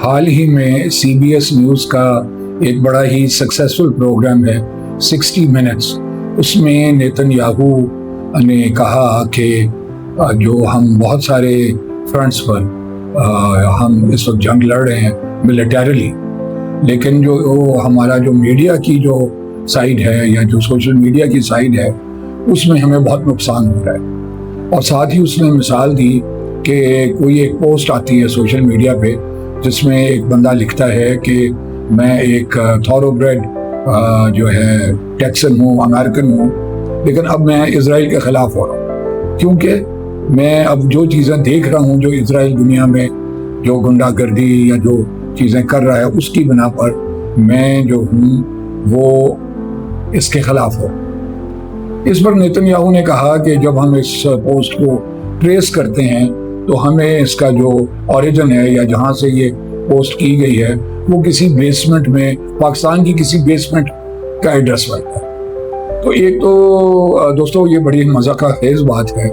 حال ہی میں C B S news کا ایک بڑا ہی سکسیسفل پروگرام ہے 60 منٹس. اس میں نیتن یاہو نے کہا کہ جو ہم بہت سارے فرنٹس پر ہم اس وقت جنگ لڑ رہے ہیں ملیٹریلی، لیکن جو ہمارا جو میڈیا کی جو سائڈ ہے یا جو سوشل میڈیا کی سائڈ ہے اس میں ہمیں بہت نقصان ہو رہا ہے. اور ساتھ ہی اس نے مثال دی کہ کوئی ایک پوسٹ آتی ہے سوشل میڈیا پہ جس میں ایک بندہ لکھتا ہے کہ میں ایک تھورو بریڈ جو ہے ٹیکسن ہوں، امریکن ہوں، لیکن اب میں اسرائیل کے خلاف ہو رہا ہوں کیونکہ میں اب جو چیزیں دیکھ رہا ہوں جو اسرائیل دنیا میں جو گنڈا گردی یا جو چیزیں کر رہا ہے اس کی بنا پر میں جو ہوں وہ اس کے خلاف ہوں. اس پر نیتن یاہو نے کہا کہ جب ہم اس پوسٹ کو ٹریس کرتے ہیں تو ہمیں اس کا جو اوریجن ہے یا جہاں سے یہ پوسٹ کی گئی ہے وہ کسی بیسمنٹ میں، پاکستان کی کسی بیسمنٹ کا ایڈریس ملتا ہے. تو ایک تو دوستو یہ بڑی مزہ کا خیز بات ہے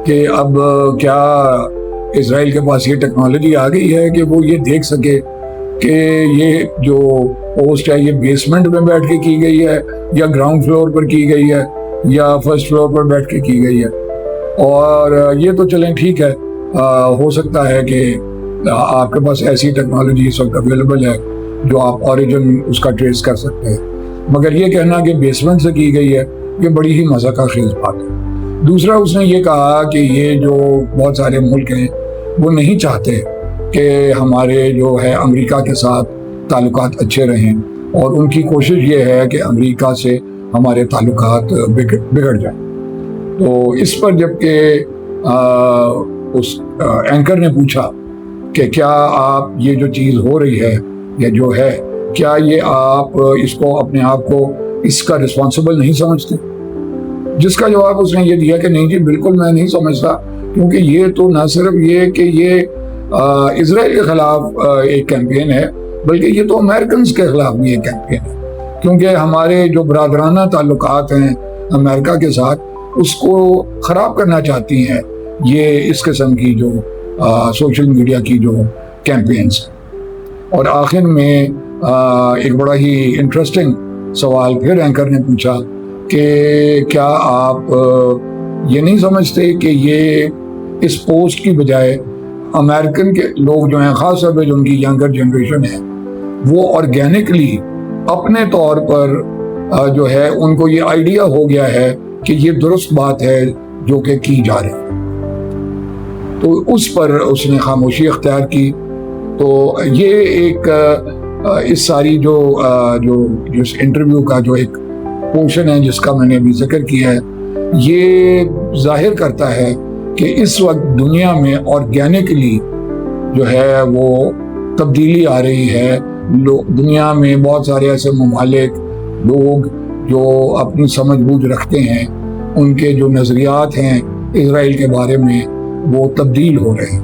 کہ اب کیا اسرائیل کے پاس یہ ٹیکنالوجی آ گئی ہے کہ وہ یہ دیکھ سکے کہ یہ جو پوسٹ ہے یہ بیسمنٹ میں بیٹھ کے کی گئی ہے یا گراؤنڈ فلور پر کی گئی ہے یا فرسٹ فلور پر بیٹھ کے کی گئی ہے. اور یہ تو چلیں ٹھیک ہے، ہو سکتا ہے کہ آپ کے پاس ایسی ٹیکنالوجی اس وقت اویلیبل ہے جو آپ اوریجن اس کا ٹریس کر سکتے ہیں، مگر یہ کہنا کہ بیسمنٹ سے کی گئی ہے یہ بڑی ہی مزہ کا خیز بات ہے. دوسرا اس نے یہ کہا کہ یہ جو بہت سارے ملک ہیں وہ نہیں چاہتے کہ ہمارے جو ہے امریکہ کے ساتھ تعلقات اچھے رہیں، اور ان کی کوشش یہ ہے کہ امریکہ سے ہمارے تعلقات بگڑ جائیں. تو اس پر جب کہ اس اینکر نے پوچھا کہ کیا آپ یہ جو چیز ہو رہی ہے یا جو ہے کیا یہ آپ اس کو اپنے آپ کو اس کا رسپانسبل نہیں سمجھتے، جس کا جواب اس نے یہ دیا کہ نہیں جی بالکل میں نہیں سمجھتا، کیونکہ یہ تو نہ صرف یہ کہ یہ اسرائیل کے خلاف ایک کیمپین ہے بلکہ یہ تو امریکنز کے خلاف بھی ایک کیمپین ہے، کیونکہ ہمارے جو برادرانہ تعلقات ہیں امریکہ کے ساتھ اس کو خراب کرنا چاہتی ہیں یہ اس قسم کی جو سوشل میڈیا کی جو کیمپینز ہیں. اور آخر میں ایک بڑا ہی انٹرسٹنگ سوال پھر اینکر نے پوچھا کہ کیا آپ یہ نہیں سمجھتے کہ یہ اس پوسٹ کی بجائے امریکن کے لوگ جو ہیں، خاص طور پہ جو ان کی ینگر جنریشن ہے، وہ آرگینکلی اپنے طور پر جو ہے ان کو یہ آئیڈیا ہو گیا ہے کہ یہ درست بات ہے جو کہ کی جا رہی ہے. تو اس پر اس نے خاموشی اختیار کی. تو یہ ایک اس ساری جو انٹرویو کا جو ایک پورشن ہے جس کا میں نے ابھی ذکر کیا ہے، یہ ظاہر کرتا ہے کہ اس وقت دنیا میں آرگینکلی جو ہے وہ تبدیلی آ رہی ہے. دنیا میں بہت سارے ایسے ممالک، لوگ جو اپنی سمجھ بوجھ رکھتے ہیں، ان کے جو نظریات ہیں اسرائیل کے بارے میں وہ تبدیل ہو رہے ہیں.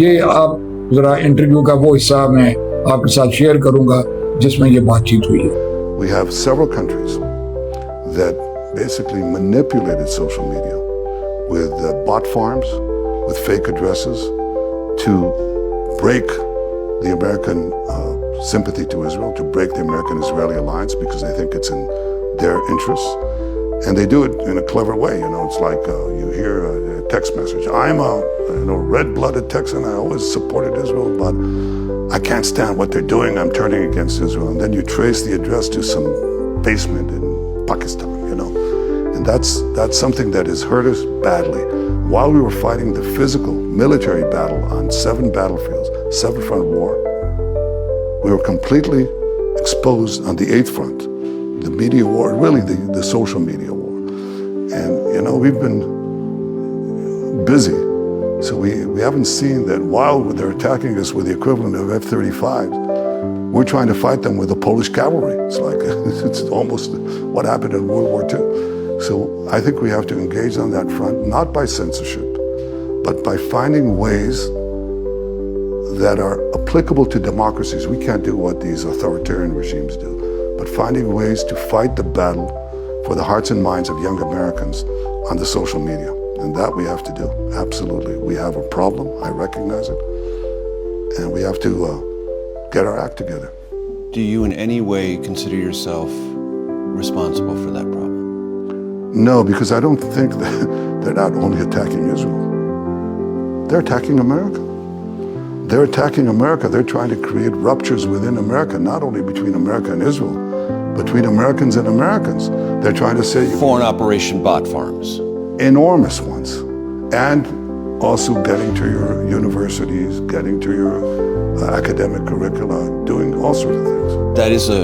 یہ آپ ذرا انٹرویو کا وہ حصہ میں آپ کے ساتھ شیئر کروں گا جس میں یہ بات چیت ہوئی ہے. We have several countries that basically manipulated social media with bot farms, with fake addresses to break the American sympathy to Israel, to break the American-Israeli alliance because they think it's in their interests. And they do it in a clever way, you know. It's like you hear a text message. I'm a red-blooded Texan. I always supported Israel, but I can't stand what they're doing. I'm turning against Israel. And then you trace the address to some basement in Pakistan, you know. And that's something that has hurt us badly. While we were fighting the physical military battle on 7 battlefields, 7-front war, we were completely exposed on the 8th front, the media war, really the social media war. And, you know, we've been busy, so we haven't seen that while they're attacking us with the equivalent of F-35s, we're trying to fight them with the Polish cavalry. It's like, it's almost what happened in World War II. So I think we have to engage on that front, not by censorship, but by finding ways that are applicable to democracies. We can't do what these authoritarian regimes do, but finding ways to fight the battle for the hearts and minds of young Americans on the social media. And that we have to do. Absolutely. We have a problem. I recognize it. And we have to get our act together. Do you in any way consider yourself responsible for that problem? No, because I don't think that they're not only attacking Israel. They're attacking America. They're attacking America. They're trying to create ruptures within America, not only between America and Israel, between Americans and Americans. They're trying to say... Foreign Operation Bot Farms. Enormous ones. And also getting to your universities, getting to your academic curricula, doing all sorts of things. That is a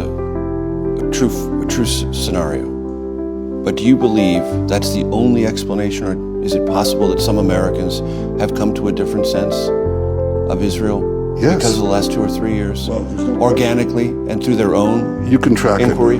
true scenario. But do you believe that's the only explanation, or is it possible that some Americans have come to a different sense of Israel? Yes. Because of the last 2 or 3 years? Organically and through their own You can track inquiry?